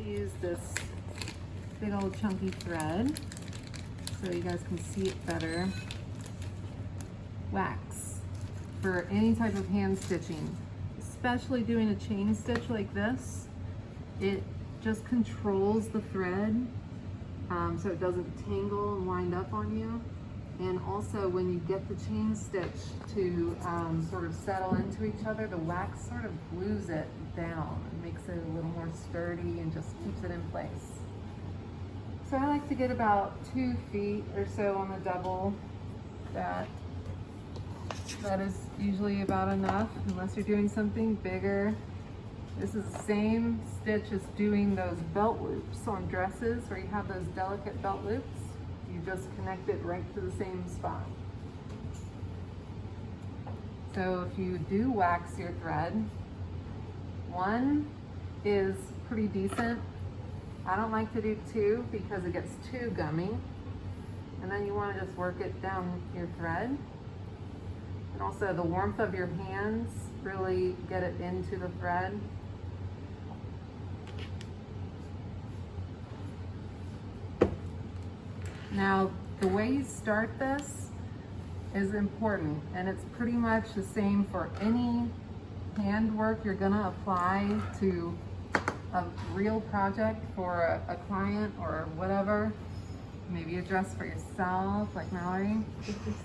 use this big old chunky thread so you guys can see it better. Wax for any type of hand stitching, especially doing a chain stitch like this. It just controls the thread so it doesn't tangle and wind up on you. And also when you get the chain stitch to sort of settle into each other, the wax sort of glues it down and makes it a little more sturdy and just keeps it in place. So I like to get about 2 feet or so on the double. That is usually about enough, unless you're doing something bigger. This is the same stitch as doing those belt loops on dresses where you have those delicate belt loops. You just connect it right to the same spot. So if you do wax your thread, 1 is pretty decent. I don't like to do 2 because it gets too gummy. And then you want to just work it down your thread. And also the warmth of your hands, really get it into the thread. Now, the way you start this is important, and it's pretty much the same for any handwork you're gonna apply to a real project for a client or whatever, maybe a dress for yourself like Mallory.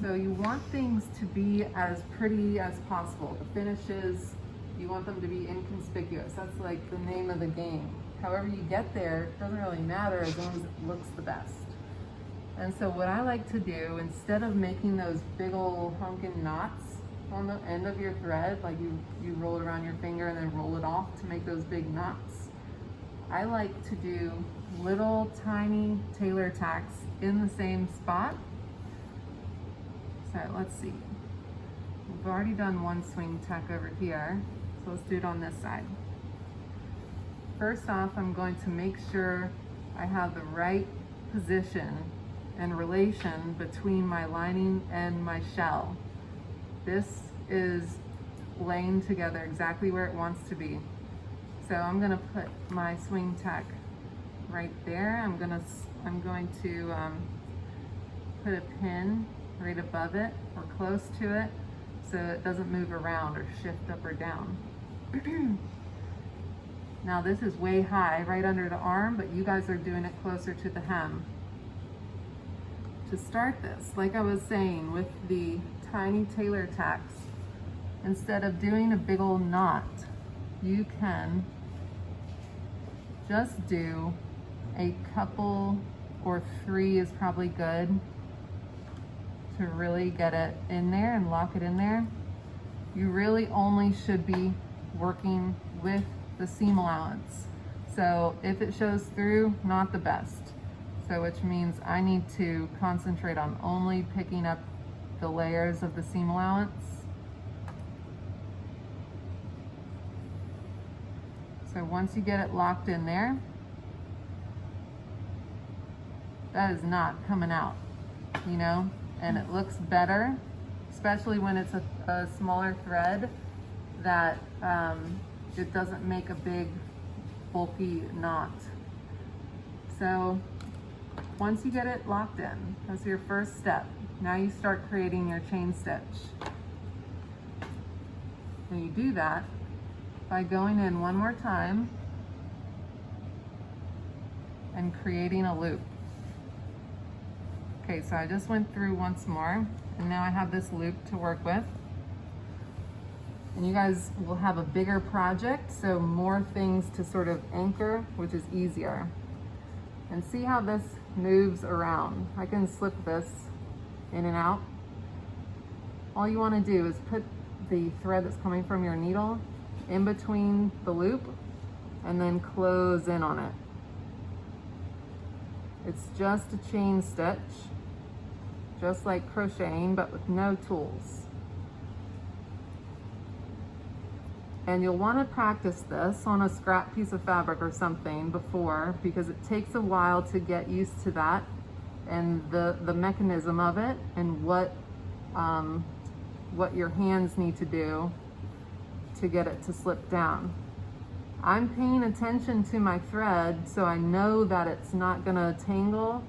So you want things to be as pretty as possible. The finishes, you want them to be inconspicuous. That's like the name of the game. However you get there, it doesn't really matter as long as it looks the best. And so what I like to do, instead of making those big old honkin' knots on the end of your thread, like you roll it around your finger and then roll it off to make those big knots, I like to do little tiny tailor tacks in the same spot. So let's see. We've already done 1 swing tack over here, so let's do it on this side. First off, I'm going to make sure I have the right position and relation between my lining and my shell. This is laying together exactly where it wants to be. So I'm gonna put my swing tack right there. I'm going to put a pin right above it or close to it so it doesn't move around or shift up or down. Now this is way high, right under the arm, but you guys are doing it closer to the hem. To start this, like I was saying with the tiny tailor tacks, instead of doing a big old knot, you can just do a couple, or 3 is probably good to really get it in there and lock it in there. You really only should be working with the seam allowance. So if it shows through, not the best. So which means I need to concentrate on only picking up the layers of the seam allowance. So once you get it locked in there, that is not coming out, you know, and it looks better, especially when it's a smaller thread, that it doesn't make a big bulky knot. So once you get it locked in, that's your first step. Now you start creating your chain stitch. And you do that by going in one more time and creating a loop. Okay, so I just went through once more, and now I have this loop to work with. And you guys will have a bigger project, so more things to sort of anchor, which is easier. And see how this moves around. I can slip this in and out. All you want to do is put the thread that's coming from your needle in between the loop and then close in on it. It's just a chain stitch, just like crocheting, but with no tools. And you'll want to practice this on a scrap piece of fabric or something before, because it takes a while to get used to that and the mechanism of it and what your hands need to do to get it to slip down. I'm paying attention to my thread so I know that it's not gonna tangle.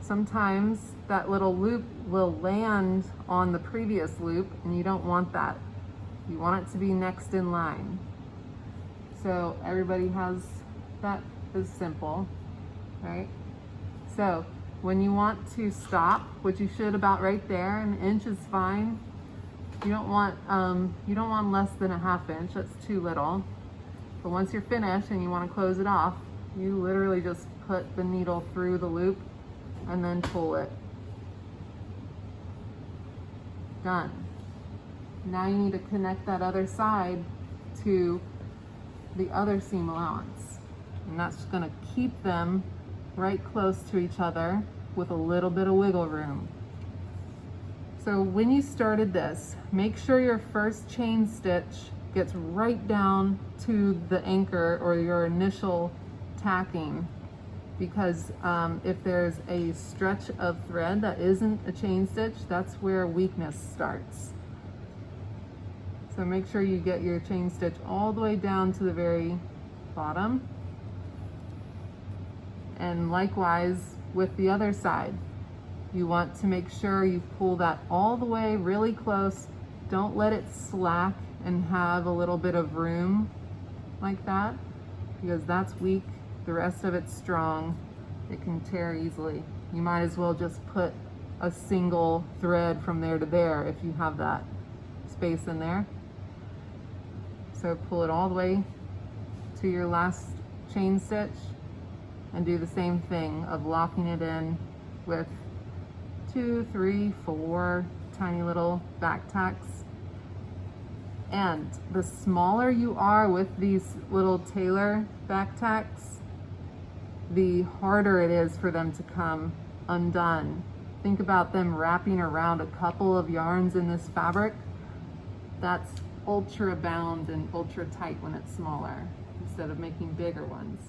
Sometimes that little loop will land on the previous loop and you don't want that. You want it to be next in line. So everybody has, that is simple, right? So when you want to stop, which you should about right there, an inch is fine. You don't want less than a ½ inch, that's too little. But once you're finished and you want to close it off, you literally just put the needle through the loop and then pull it. Done. Now you need to connect that other side to the other seam allowance. And that's gonna keep them right close to each other with a little bit of wiggle room. So when you started this, make sure your first chain stitch gets right down to the anchor or your initial tacking, because if there's a stretch of thread that isn't a chain stitch, that's where weakness starts. So make sure you get your chain stitch all the way down to the very bottom. And likewise with the other side, you want to make sure you pull that all the way really close. Don't let it slack and have a little bit of room like that, because that's weak. The rest of it's strong. It can tear easily. You might as well just put a single thread from there to there if you have that space in there. So pull it all the way to your last chain stitch and do the same thing of locking it in with 2, 3, 4 tiny little back tacks. And the smaller you are with these little tailor back tacks, the harder it is for them to come undone. Think about them wrapping around a couple of yarns in this fabric. That's ultra bound and ultra tight when it's smaller, instead of making bigger ones.